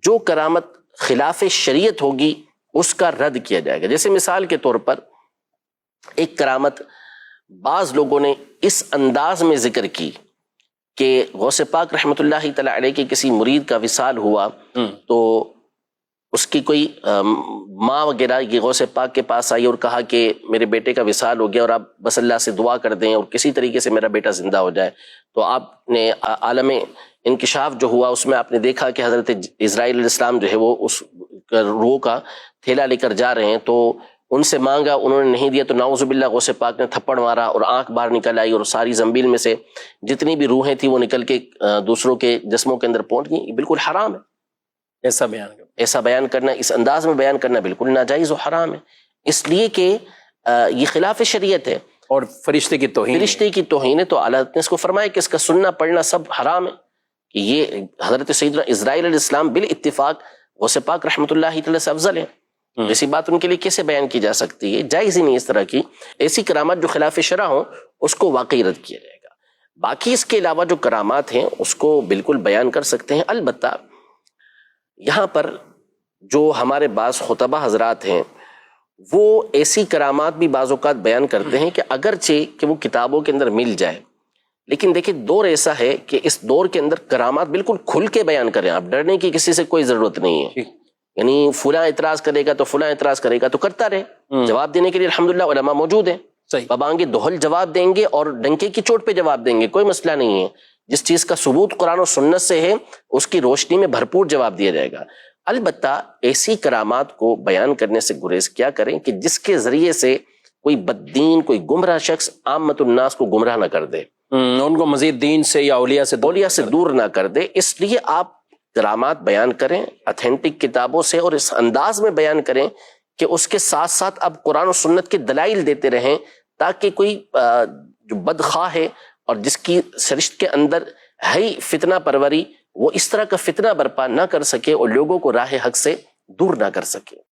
جو کرامت خلاف شریعت ہوگی اس کا رد کیا جائے گا۔ جیسے مثال کے طور پر ایک کرامت بعض لوگوں نے اس انداز میں ذکر کی کہ غوث پاک رحمۃ اللہ تعالی علیہ کے کسی مرید کا وصال ہوا تو اس کی کوئی ماں وغیرہ یہ غوث پاک کے پاس آئی اور کہا کہ میرے بیٹے کا وصال ہو گیا اور آپ بس اللہ سے دعا کر دیں اور کسی طریقے سے میرا بیٹا زندہ ہو جائے۔ تو آپ نے عالم انکشاف جو ہوا اس میں آپ نے دیکھا کہ حضرت اسرائیل علیہ السلام جو ہے وہ اس روح کا تھیلا لے کر جا رہے ہیں، تو ان سے مانگا، انہوں نے نہیں دیا، تو نعوذ باللہ غوث پاک نے تھپڑ مارا اور آنکھ باہر نکل آئی اور ساری زنبیل میں سے جتنی بھی روحیں تھیں وہ نکل کے دوسروں کے جسموں کے اندر پہنچ گئیں۔ یہ بالکل حرام ہے ایسا بیان کرنا، اس انداز میں بیان کرنا بالکل ناجائز و حرام ہے، اس لیے کہ یہ خلاف شریعت ہے اور فرشتے کی توہین ہے۔ تو اعلیٰ حضرت نے اس کو فرمایا کہ اس کا سننا پڑھنا سب حرام ہے، کہ یہ حضرت سیدنا اسرائیل علیہ السلام بالاتفاق غوث پاک رحمۃ اللہ تعالی سے افضل ہے۔ ایسی بات ان کے لیے کیسے بیان کی جا سکتی ہے؟ جائز ہی نہیں اس طرح کی ایسی کرامات جو خلاف شرع ہوں اس کو واقعی رد کیا جائے گا۔ باقی اس کے علاوہ جو کرامات ہیں اس کو بالکل بیان کر سکتے ہیں، البتہ یہاں پر جو ہمارے بعض خطبہ حضرات ہیں وہ ایسی کرامات بھی بعض اوقات بیان کرتے ہیں کہ اگرچہ کہ وہ کتابوں کے اندر مل جائے، لیکن دیکھیں دور ایسا ہے کہ اس دور کے اندر کرامات بالکل کھل کے بیان کریں، آپ ڈرنے کی کسی سے کوئی ضرورت نہیں ہے، یعنی فلاں اعتراض کرے گا تو فلاں اعتراض کرے گا تو کرتا رہے، جواب دینے کے لیے الحمدللہ علماء موجود ہیں، ببانگے دہل جواب دیں گے اور ڈنکے کی چوٹ پہ جواب دیں گے، کوئی مسئلہ نہیں ہے۔ جس چیز کا ثبوت قرآن و سنت سے ہے اس کی روشنی میں بھرپور جواب دیا جائے گا۔ البتہ ایسی کرامات کو بیان کرنے سے گریز کیا کریں کہ جس کے ذریعے سے کوئی بددین، کوئی گمراہ شخص عامت الناس کو گمراہ نہ کر دے، ان کو مزید دین سے یا اولیاء سے دور نہ کر دے۔ اس لیے آپ کرامات بیان کریں اتھینٹک کتابوں سے اور اس انداز میں بیان کریں کہ اس کے ساتھ ساتھ اب قرآن و سنت کے دلائل دیتے رہیں، تاکہ کوئی جو بدخواہ ہے اور جس کی سرشت کے اندر ہے فتنہ پروری، وہ اس طرح کا فتنہ برپا نہ کر سکے اور لوگوں کو راہ حق سے دور نہ کر سکے۔